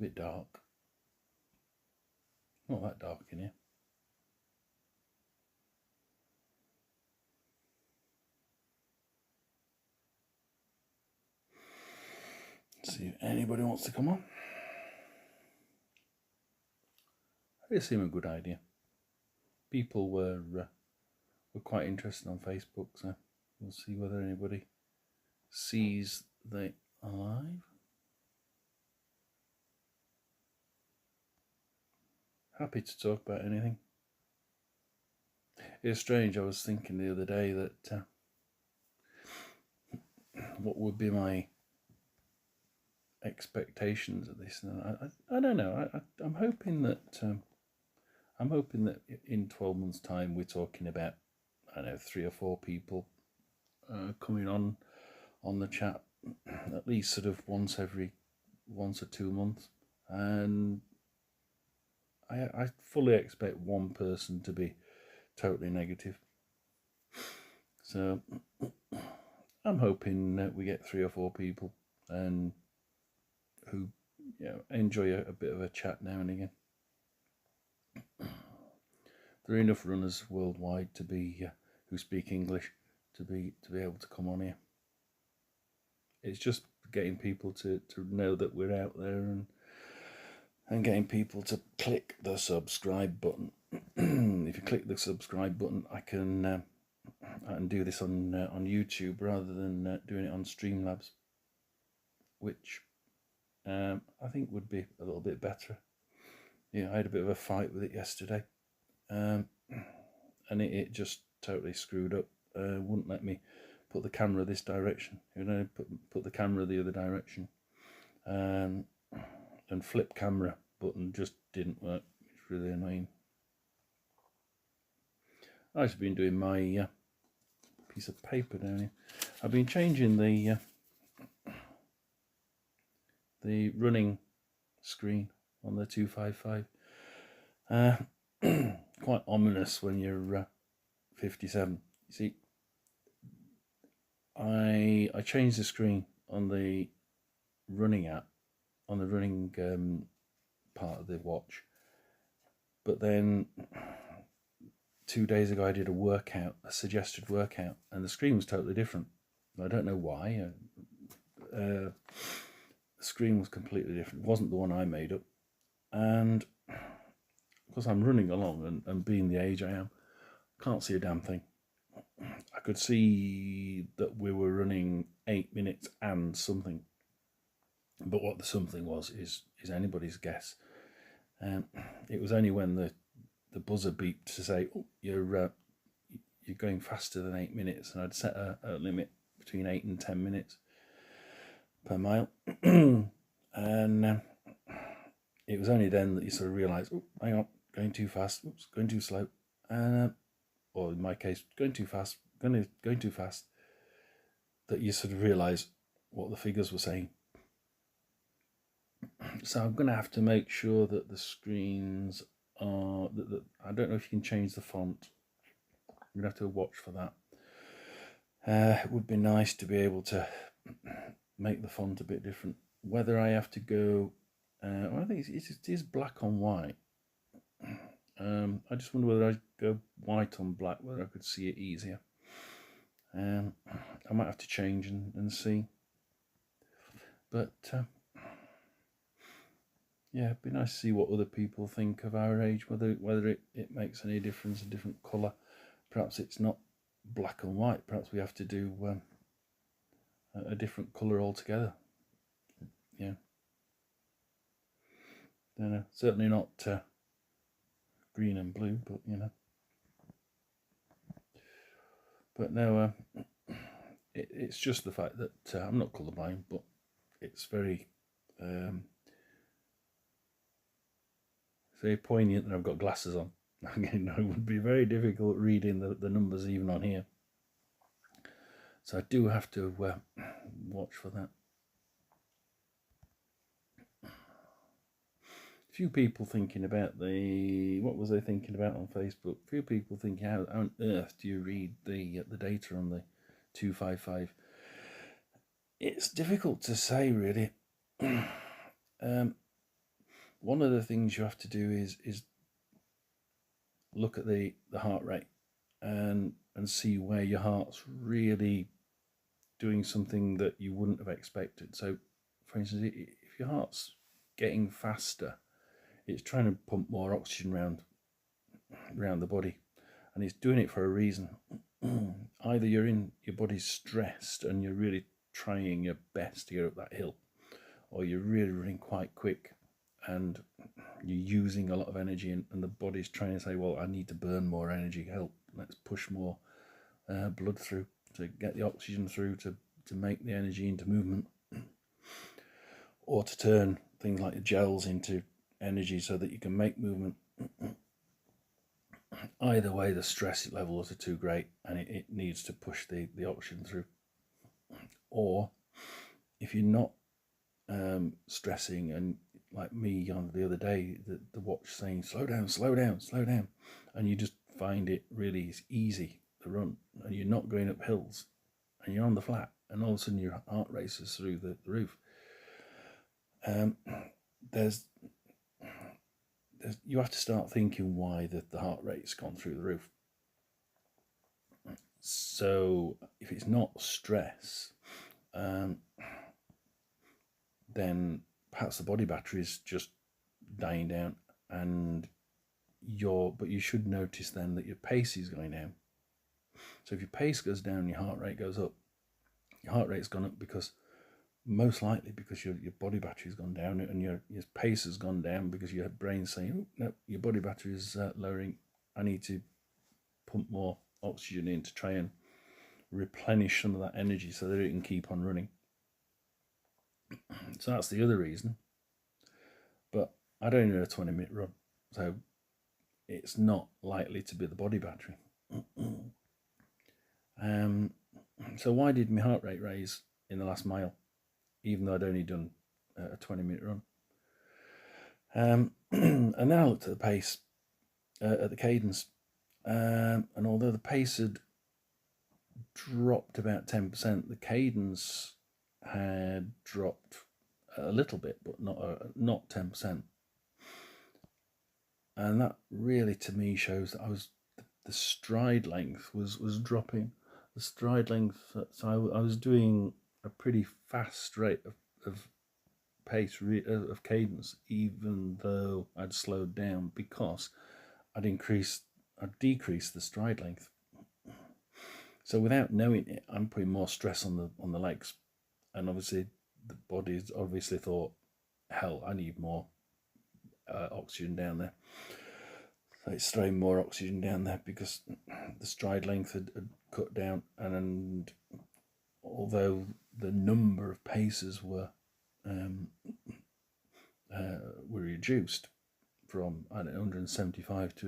bit dark. Not that dark in here. See if anybody wants to come on. It seemed a good idea. People were quite interested on Facebook, so we'll see whether anybody sees they are live. Happy to talk about anything. It's strange, I was thinking the other day that what would be my expectations of this, and I don't know. I'm hoping that in 12 months' time we're talking about, I don't know, 3 or 4 people coming on the chat, at least sort of once or 2 months, and I fully expect one person to be totally negative. So I'm hoping that we get 3 or 4 people and who enjoy a bit of a chat now and again. There are enough runners worldwide to be who speak English to be able to come on here. It's just getting people to know that we're out there and getting people to click the subscribe button. If you click the subscribe button, I can do this on YouTube rather than doing it on Streamlabs, which I think would be a little bit better. I had a bit of a fight with it yesterday, and it just totally screwed up. Wouldn't let me put the camera this direction. Put the camera the other direction, and flip camera button just didn't work. It's really annoying. I've been doing my piece of paper down here. I've been changing the running screen on the 255. Quite ominous when you're 57. You see, I changed the screen on the running app, on the running part of the watch, but then 2 days ago I did a suggested workout, and the screen was totally different. I don't know why. The screen was completely different. It wasn't the one I made up, and because I'm running along and being the age I am, can't see a damn thing. I could see that we were running 8 minutes and something, but what the something was is anybody's guess. It was only when the buzzer beeped to say, "Oh, you're going faster than 8 minutes," and I'd set a limit between 8 and 10 minutes per mile, and it was only then that you sort of realise, "Oh, hang on, going too fast. Oops, going too slow," or in my case, going too fast, going too fast. That you sort of realise what the figures were saying. So I'm going to have to make sure that the screens are. I don't know if you can change the font. I'm going to have to watch for that. It would be nice to be able to make the font a bit different. Whether I have to go, I think it is black on white. I just wonder whether I go white on black, whether I could see it easier. I might have to change and see. But yeah, it'd be nice to see what other people think of our age, whether it makes any difference, a different colour. Perhaps it's not black and white. Perhaps we have to do a different colour altogether. Yeah. Don't know. Certainly not green and blue, but But no, it's just the fact that I'm not colourblind, but it's very poignant that I've got glasses on. Again, it would be very difficult reading the numbers even on here. So I do have to watch for that. A few people thinking about what was they thinking about on Facebook? A few people thinking, how on earth do you read the data on the 255? It's difficult to say, really. one of the things you have to do is look at the heart rate and see where your heart's really doing something that you wouldn't have expected. So, for instance, if your heart's getting faster, it's trying to pump more oxygen around the body, and it's doing it for a reason. Either your body's stressed and you're really trying your best to get up that hill, or you're really running quite quick and you're using a lot of energy, and the body's trying to say, well, I need to burn more energy, help, let's push more blood through to get the oxygen through to make the energy into movement, or to turn things like the gels into energy so that you can make movement. Either way, the stress levels are too great and it needs to push the oxygen through. Or if you're not stressing, and like me on the other day, the watch saying slow down, slow down, slow down, and you just find it really easy to run, and you're not going up hills, and you're on the flat, and all of a sudden your heart races through the roof. There's you have to start thinking why the heart rate's gone through the roof. So if it's not stress, then perhaps the body battery is just dying down, and but you should notice then that your pace is going down. So if your pace goes down, your heart rate goes up. Your heart rate's gone up because most likely because your body battery's gone down, and your pace has gone down because your brain's saying, oh, no, your body battery is lowering. I need to pump more oxygen in to try and replenish some of that energy so that it can keep on running. So that's the other reason. But I don't need a 20-minute run, so it's not likely to be the body battery. So why did my heart rate raise in the last mile, even though I'd only done a 20-minute run? And then I looked at the pace, at the cadence, and although the pace had dropped about 10%, the cadence had dropped a little bit, but not 10%. And that really, to me, shows that the stride length was dropping. The stride length, so I was doing a pretty fast rate of pace, of cadence, even though I'd slowed down, because I'd decreased the stride length. So without knowing it, I'm putting more stress on the legs, and obviously the body's obviously thought, hell, I need more oxygen down there. So it's throwing more oxygen down there because the stride length had cut down, and although the number of paces were reduced from 175 to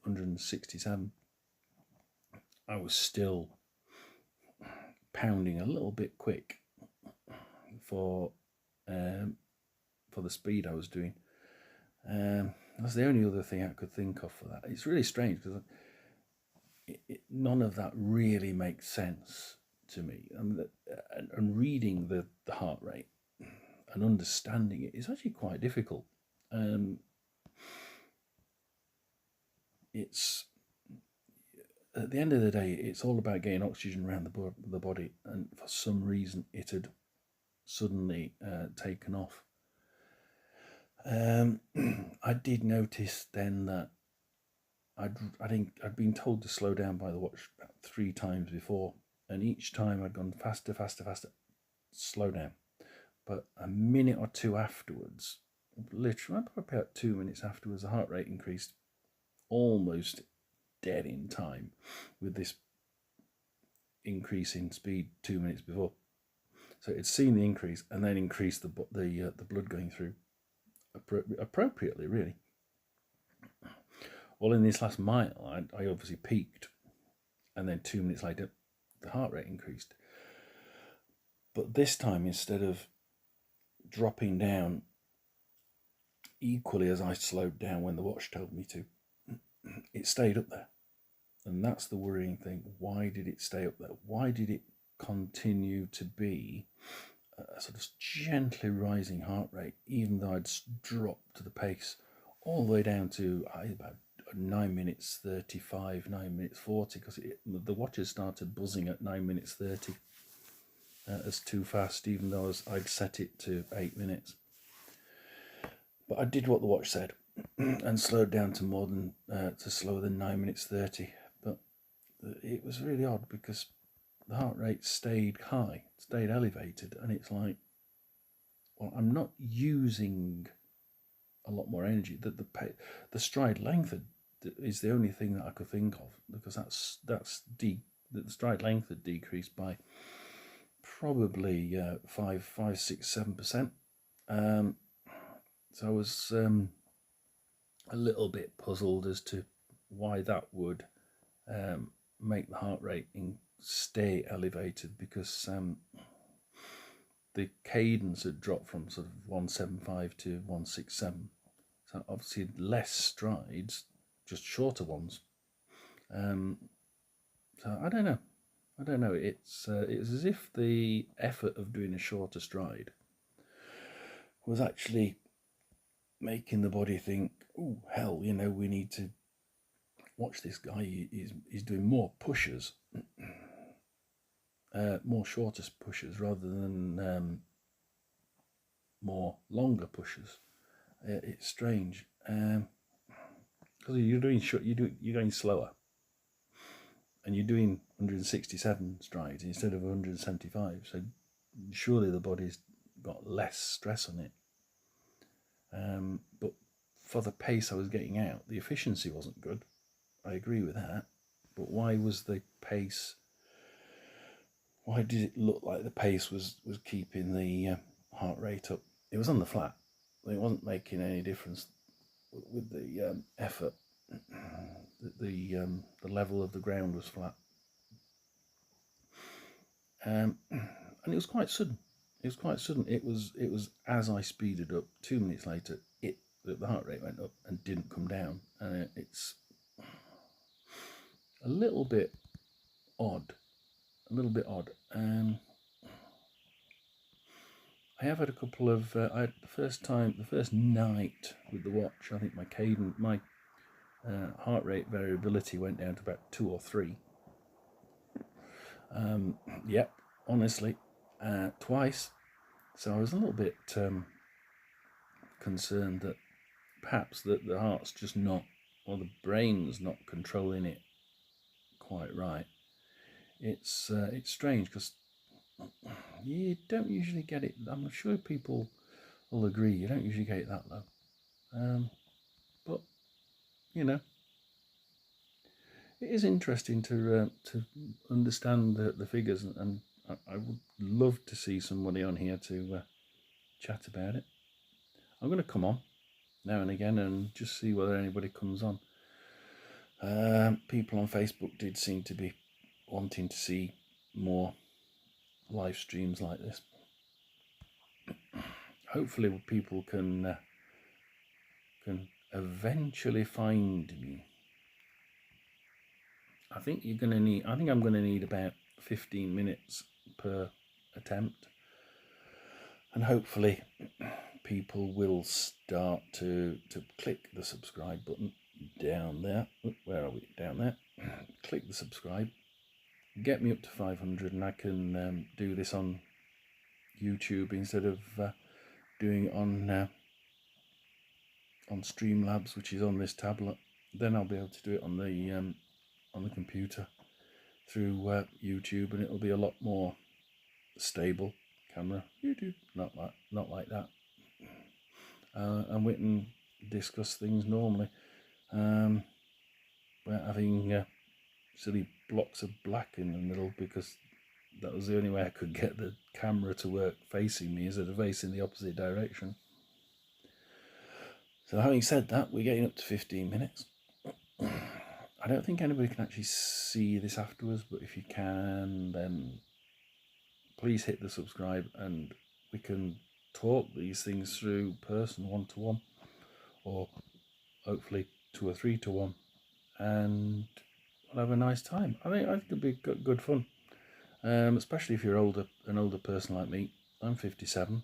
167, I was still pounding a little bit quick for the speed I was doing. That's the only other thing I could think of for that. It's really strange because none of that really makes sense to me. And reading the heart rate and understanding it is actually quite difficult. It's at the end of the day, it's all about getting oxygen around the body, and for some reason it had suddenly taken off. I did notice then that I'd been told to slow down by the watch about 3 times before, and each time I'd gone faster, slow down. But a minute or two afterwards, literally about 2 minutes afterwards, the heart rate increased almost dead in time with this increase in speed 2 minutes before. So it's seen the increase and then increased the blood going through appropriately, really. Well, in this last mile, I obviously peaked, and then 2 minutes later, the heart rate increased. But this time, instead of dropping down equally as I slowed down when the watch told me to, it stayed up there. And that's the worrying thing. Why did it stay up there? Why did it continue to be a sort of gently rising heart rate, even though I'd dropped the pace all the way down to about 9 minutes 35, 9 minutes 40, because the watches started buzzing at 9 minutes 30 as too fast, even though I'd set it to 8 minutes. But I did what the watch said and slowed down to more than to slower than 9 minutes 30. But it was really odd because the heart rate stayed high, stayed elevated, and it's like, well, I'm not using a lot more energy. The stride length is the only thing that I could think of, because the stride length had decreased by probably 5, 6, 7%. So I was a little bit puzzled as to why that would make the heart rate stay elevated, because the cadence had dropped from sort of 175 to 167. So obviously less strides, just shorter ones. So I don't know. It's as if the effort of doing a shorter stride was actually making the body think, oh, hell, we need to watch this guy. He's doing more pushes, more shorter pushes rather than more longer pushes. It's strange because you're going slower, and you're doing 167 strides instead of 175. So surely the body's got less stress on it. But for the pace I was getting out, the efficiency wasn't good. I agree with that. But why was the pace? Why did it look like the pace was keeping the heart rate up? It was on the flat. It wasn't making any difference with the effort. The level of the ground was flat, and it was quite sudden. It was as I speeded up. 2 minutes later, the heart rate went up and didn't come down, and it's a little bit odd. I have had a couple of. I had the first night with the watch. I think my heart rate variability went down to about 2 or 3. Yep, honestly, twice. So I was a little bit concerned that perhaps that the heart's just not, or the brain's not controlling it quite right. It's strange because you don't usually get it. I'm sure people will agree. You don't usually get it that low, but it is interesting to understand the figures, and I would love to see somebody on here to chat about it. I'm going to come on now and again and just see whether anybody comes on. People on Facebook did seem to be wanting to see more live streams like this. Hopefully people can eventually find me. I think I'm going to need about 15 minutes per attempt, and hopefully people will start to click the subscribe button down there. Where are we? Down there. Click the subscribe, get me up to 500, and I can do this on YouTube instead of doing it on Streamlabs, which is on this tablet. Then I'll be able to do it on the computer through YouTube, and it'll be a lot more stable camera. YouTube, not like that. And we can discuss things normally without having silly blocks of black in the middle, because that was the only way I could get the camera to work facing me instead of facing the opposite direction. So having said that, we're getting up to 15 minutes. I don't think anybody can actually see this afterwards, but if you can, then please hit the subscribe, and we can talk these things through person, 1-to-1, or hopefully 2 or 3-to-1, and we'll have a nice time. I think it'll be good fun, especially if you're an older person like me. I'm 57.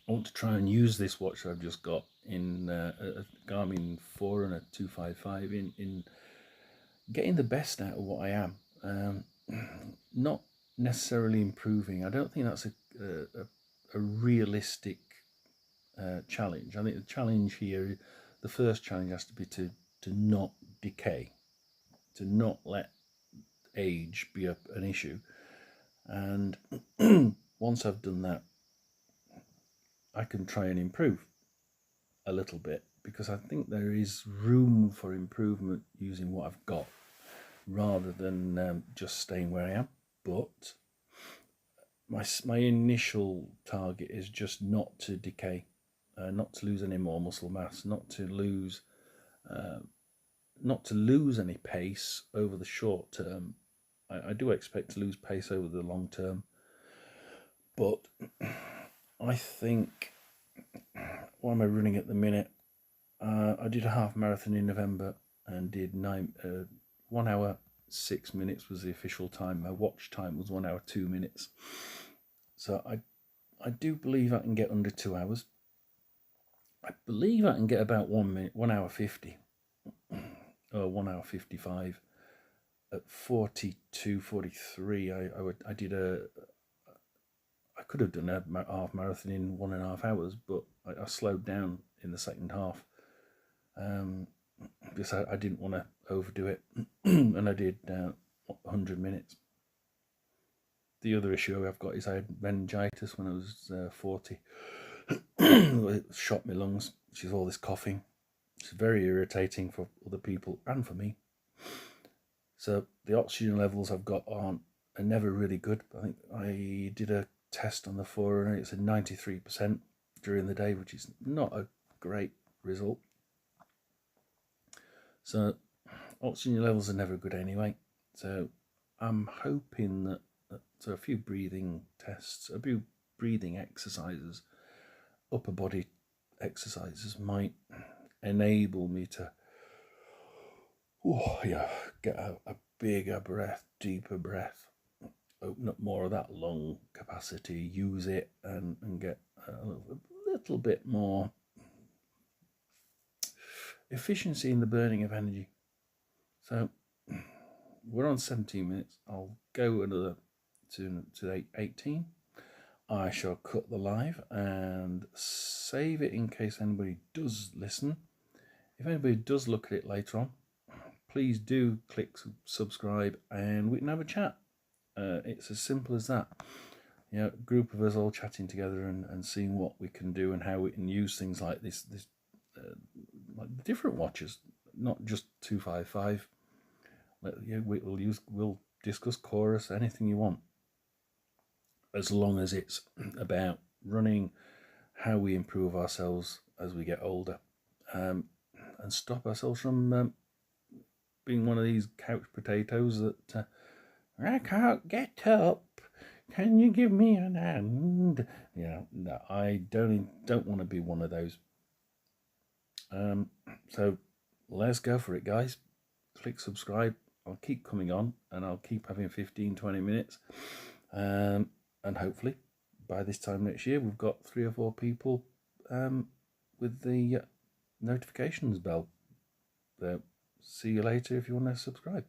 I want to try and use this watch that I've just got in a Garmin Forerunner 255 in getting the best out of what I am. Not necessarily improving. I don't think that's a realistic challenge. I think the challenge here, the first challenge has to be to not decay, to not let age be an issue. And once I've done that, I can try and improve a little bit, because I think there is room for improvement using what I've got rather than just staying where I am. But my initial target is just not to decay, not to lose any more muscle mass, not to lose any pace over the short term. I do expect to lose pace over the long term, but I think, what am I running at the minute? I did a half marathon in November and did 1 hour 6 minutes was the official time. My watch time was 1 hour 2 minutes. So I do believe I can get under 2 hours. I believe I can get about 1 hour 50 or 1 hour 55 at 42, 43. I could have done a half marathon in 1.5 hours, but I slowed down in the second half because I didn't want to overdo it, and I did 100 minutes. The other issue I've got is I had meningitis when I was 40. It shot my lungs, which is all this coughing. It's very irritating for other people and for me. So the oxygen levels I've got are never really good. I think I did a test on the forerunner. It's a 93% during the day, which is not a great result. So oxygen levels are never good anyway. So I'm hoping that a few breathing tests, a few breathing exercises, upper body exercises might enable me to get a bigger breath, deeper breath, open up more of that lung capacity, use it, and get a little bit more efficiency in the burning of energy. So we're on 17 minutes. I'll go another to 18. I shall cut the live and save it in case anybody does listen. If anybody does look at it later on, please do click subscribe and we can have a chat. It's as simple as that. A group of us all chatting together and seeing what we can do and how we can use things like this like different watches, not just 255. We'll discuss chorus, anything you want, as long as it's about running, how we improve ourselves as we get older, and stop ourselves from being one of these couch potatoes that I can't get up. Can you give me an hand? No, I don't want to be one of those. So let's go for it, guys. Click subscribe. I'll keep coming on and I'll keep having 15-20 minutes. And hopefully by this time next year, we've got 3 or 4 people with the notifications bell. See you later if you want to subscribe.